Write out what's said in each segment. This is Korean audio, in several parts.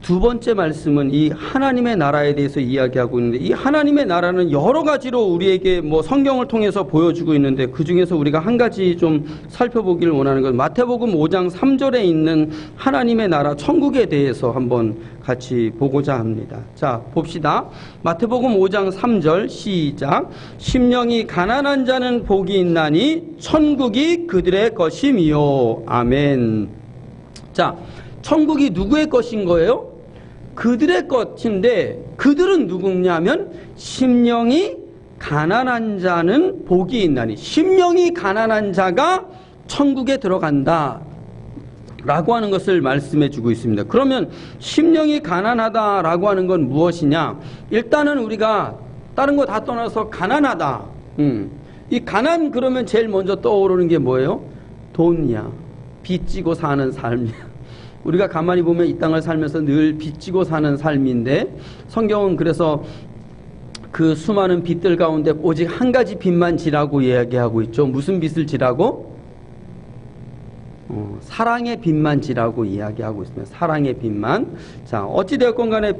두 번째 말씀은 이 하나님의 나라에 대해서 이야기하고 있는데, 이 하나님의 나라는 여러 가지로 우리에게 성경을 통해서 보여주고 있는데, 그 중에서 우리가 한 가지 좀 살펴보기를 원하는 건 마태복음 5장 3절에 있는 하나님의 나라 천국에 대해서 한번 같이 보고자 합니다. 자, 봅시다. 마태복음 5장 3절 시작. 심령이 가난한 자는 복이 있나니 천국이 그들의 것임이요. 아멘. 자, 천국이 누구의 것인 거예요? 그들의 것인데, 그들은 누구냐면 심령이 가난한 자는 복이 있나니, 심령이 가난한 자가 천국에 들어간다 라고 하는 것을 말씀해 주고 있습니다. 그러면 심령이 가난하다라고 하는 건 무엇이냐? 일단은 우리가 다른 거 다 떠나서 가난하다. 이 가난 그러면 제일 먼저 떠오르는 게 뭐예요? 돈이야. 빚지고 사는 삶이야. 우리가 가만히 보면 이 땅을 살면서 늘 빚지고 사는 삶인데, 성경은 그래서 그 수많은 빚들 가운데 오직 한 가지 빚만 지라고 이야기하고 있죠. 무슨 빚을 지라고? 사랑의 빚만 지라고 이야기하고 있습니다. 사랑의 빚만. 자, 어찌되었건 간에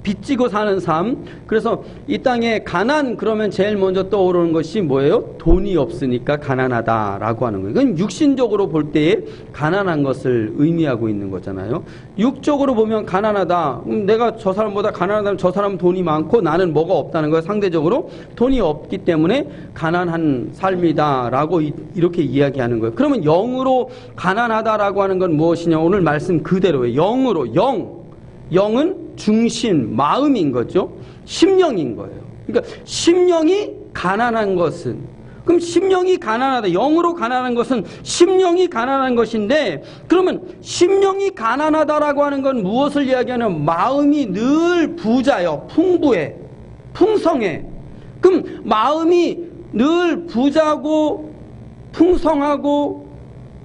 빚지고 사는 삶. 그래서 이 땅에 가난 그러면 제일 먼저 떠오르는 것이 뭐예요? 돈이 없으니까 가난하다라고 하는 거예요. 이건 육신적으로 볼 때에 가난한 것을 의미하고 있는 거잖아요. 육적으로 보면 가난하다. 내가 저 사람보다 가난하다면 저 사람은 돈이 많고 나는 뭐가 없다는 거예요. 상대적으로 돈이 없기 때문에 가난한 삶이다라고 이렇게 이야기하는 거예요. 그러면 영으로 가난하다라고 하는 건 무엇이냐? 오늘 말씀 그대로예요. 영으로, 영은 중심, 마음인 거죠. 심령인 거예요. 그러니까 심령이 가난한 것은, 그럼 심령이 가난하다, 영으로 가난한 것은 심령이 가난한 것인데, 그러면 심령이 가난하다라고 하는 건 무엇을 이야기하냐면 마음이 늘 부자요, 풍부해, 풍성해. 그럼 마음이 늘 부자고 풍성하고,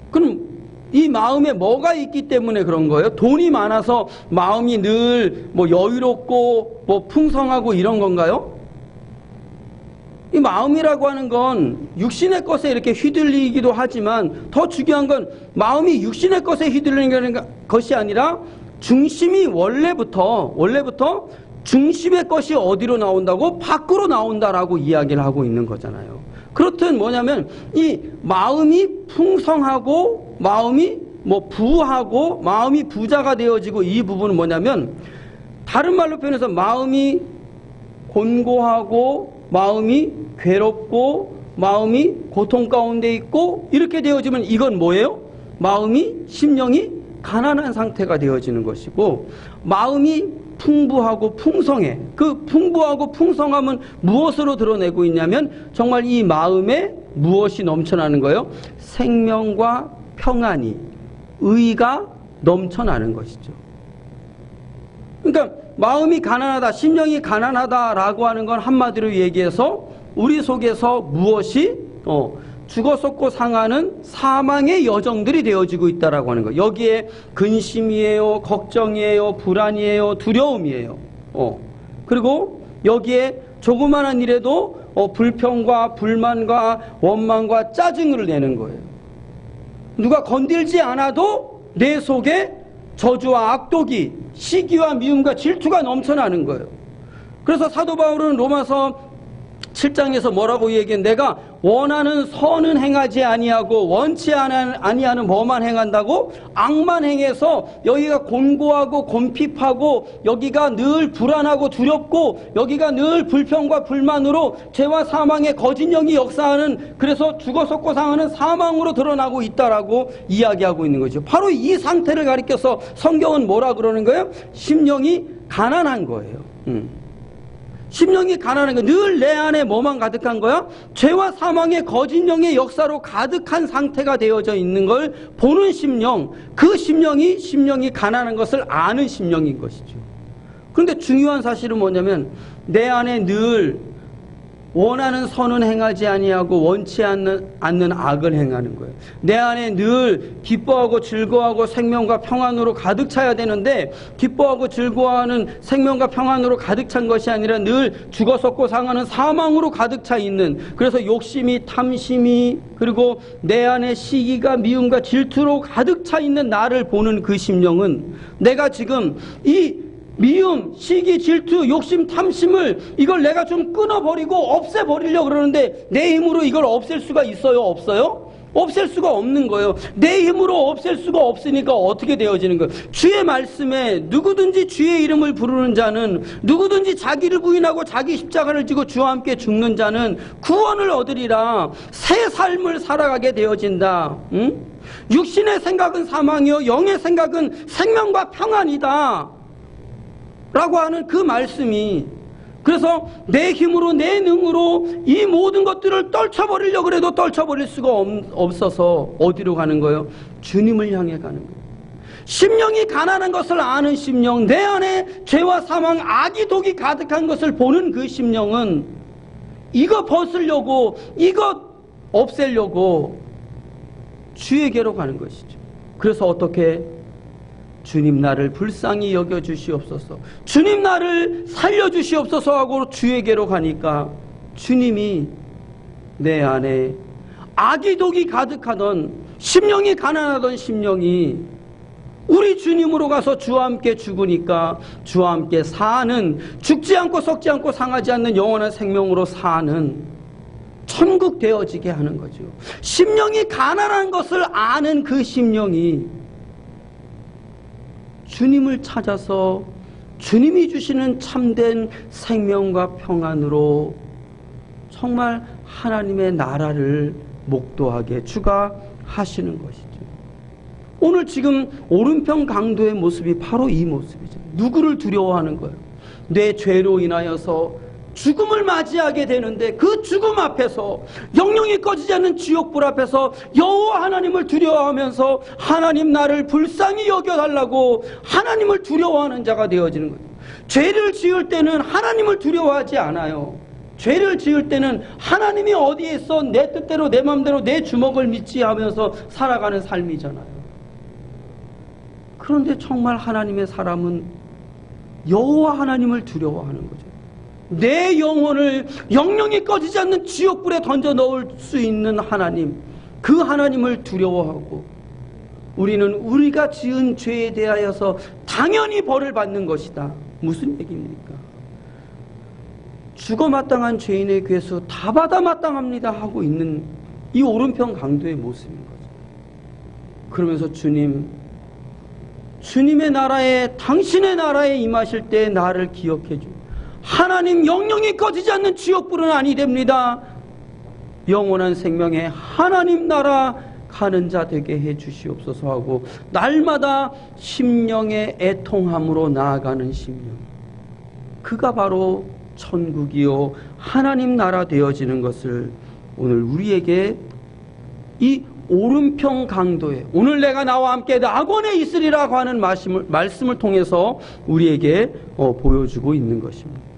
그럼 이 마음에 뭐가 있기 때문에 그런 거예요? 돈이 많아서 마음이 늘 여유롭고 풍성하고 이런 건가요? 이 마음이라고 하는 건 육신의 것에 이렇게 휘둘리기도 하지만, 더 중요한 건 마음이 육신의 것에 휘둘리는 것이 아니라 중심이 원래부터 중심의 것이 어디로 나온다고? 밖으로 나온다라고 이야기를 하고 있는 거잖아요. 그렇든 뭐냐면 이 마음이 풍성하고 마음이 부하고 마음이 부자가 되어지고, 이 부분은 뭐냐면 다른 말로 표현해서 마음이 곤고하고 마음이 괴롭고 마음이 고통 가운데 있고 이렇게 되어지면 이건 뭐예요? 심령이 가난한 상태가 되어지는 것이고, 마음이 풍부하고 풍성해. 그 풍부하고 풍성함은 무엇으로 드러내고 있냐면 정말 이 마음에 무엇이 넘쳐나는 거예요? 생명과 평안이, 의가 넘쳐나는 것이죠. 그러니까 마음이 가난하다, 심령이 가난하다라고 하는 건 한마디로 얘기해서 우리 속에서 무엇이 죽어 썩고 상하는 사망의 여정들이 되어지고 있다라고 하는 거. 여기에 근심이에요, 걱정이에요, 불안이에요, 두려움이에요. 그리고 여기에 조그마한 일에도 불평과 불만과 원망과 짜증을 내는 거예요. 누가 건들지 않아도 내 속에 저주와 악독이, 시기와 미움과 질투가 넘쳐나는 거예요. 그래서 사도 바울은 로마서 7장에서 뭐라고 얘기해? 내가 원하는 선은 행하지 아니하고 원치 아니하는 뭐만 행한다고? 악만 행해서 여기가 곤고하고 곤핍하고 여기가 늘 불안하고 두렵고 여기가 늘 불평과 불만으로 죄와 사망의 거짓 영이 역사하는, 그래서 죽어 썩고 상하는 사망으로 드러나고 있다라고 이야기하고 있는 거죠. 바로 이 상태를 가리켜서 성경은 뭐라 그러는 거예요? 심령이 가난한 거예요. 심령이 가난한 거, 늘 내 안에 뭐만 가득한 거야? 죄와 사망의 거짓 영의 역사로 가득한 상태가 되어져 있는 걸 보는 심령, 그 심령이 가난한 것을 아는 심령인 것이죠. 그런데 중요한 사실은 뭐냐면 내 안에 늘 원하는 선은 행하지 아니하고 원치 않는 악을 행하는 거예요. 내 안에 늘 기뻐하고 즐거워하고 생명과 평안으로 가득 차야 되는데, 기뻐하고 즐거워하는 생명과 평안으로 가득 찬 것이 아니라 늘 죽어 썩고 상하는 사망으로 가득 차 있는, 그래서 욕심이, 탐심이, 그리고 내 안에 시기가, 미움과 질투로 가득 차 있는 나를 보는 그 심령은, 내가 지금 이 미움, 시기, 질투, 욕심, 탐심을 이걸 내가 좀 끊어버리고 없애버리려고 그러는데 내 힘으로 이걸 없앨 수가 있어요? 없어요? 없앨 수가 없는 거예요. 내 힘으로 없앨 수가 없으니까 어떻게 되어지는 거예요? 주의 말씀에 누구든지 주의 이름을 부르는 자는, 누구든지 자기를 부인하고 자기 십자가를 지고 주와 함께 죽는 자는 구원을 얻으리라. 새 삶을 살아가게 되어진다. 응? 육신의 생각은 사망이요 영의 생각은 생명과 평안이다 라고 하는 그 말씀이, 그래서 내 힘으로 내 능으로 이 모든 것들을 떨쳐버리려고 해도 떨쳐버릴 수가 없어서 어디로 가는 거예요? 주님을 향해 가는 거예요. 심령이 가난한 것을 아는 심령, 내 안에 죄와 사망, 악이 독이 가득한 것을 보는 그 심령은 이거 벗으려고, 이거 없애려고 주에게로 가는 것이죠. 그래서 어떻게? 주님 나를 불쌍히 여겨주시옵소서, 주님 나를 살려주시옵소서 하고 주에게로 가니까 주님이 내 안에 악이 독이 가득하던 심령이, 가난하던 심령이 우리 주님으로 가서 주와 함께 죽으니까 주와 함께 사는, 죽지 않고 썩지 않고 상하지 않는 영원한 생명으로 사는 천국 되어지게 하는 거죠. 심령이 가난한 것을 아는 그 심령이 주님을 찾아서 주님이 주시는 참된 생명과 평안으로 정말 하나님의 나라를 목도하게 주가 하시는 것이죠. 오늘 지금 오른편 강도의 모습이 바로 이 모습이죠. 누구를 두려워하는 거예요? 내 죄로 인하여서 죽음을 맞이하게 되는데 그 죽음 앞에서, 영영이 꺼지지 않는 지옥불 앞에서 여호와 하나님을 두려워하면서 하나님 나를 불쌍히 여겨달라고 하나님을 두려워하는 자가 되어지는 거예요. 죄를 지을 때는 하나님을 두려워하지 않아요. 죄를 지을 때는 하나님이 어디에 있어, 내 뜻대로 내 마음대로 내 주먹을 믿지 하면서 살아가는 삶이잖아요. 그런데 정말 하나님의 사람은 여호와 하나님을 두려워하는 거죠. 내 영혼을 영영이 꺼지지 않는 지옥불에 던져 넣을 수 있는 하나님, 그 하나님을 두려워하고, 우리는 우리가 지은 죄에 대하여서 당연히 벌을 받는 것이다. 무슨 얘기입니까? 죽어 마땅한 죄인의 괴수 다 받아 마땅합니다 하고 있는 이 오른편 강도의 모습인 거죠. 그러면서 주님의 나라에, 당신의 나라에 임하실 때 나를 기억해 주, 하나님 영영이 꺼지지 않는 지옥불은 아니 됩니다. 영원한 생명에 하나님 나라 가는 자 되게 해 주시옵소서 하고, 날마다 심령의 애통함으로 나아가는 심령, 그가 바로 천국이요 하나님 나라 되어지는 것을 오늘 우리에게 이 오른편 강도에, 오늘 내가 나와 함께 낙원에 있으리라고 하는 말씀을 통해서 우리에게 보여주고 있는 것입니다.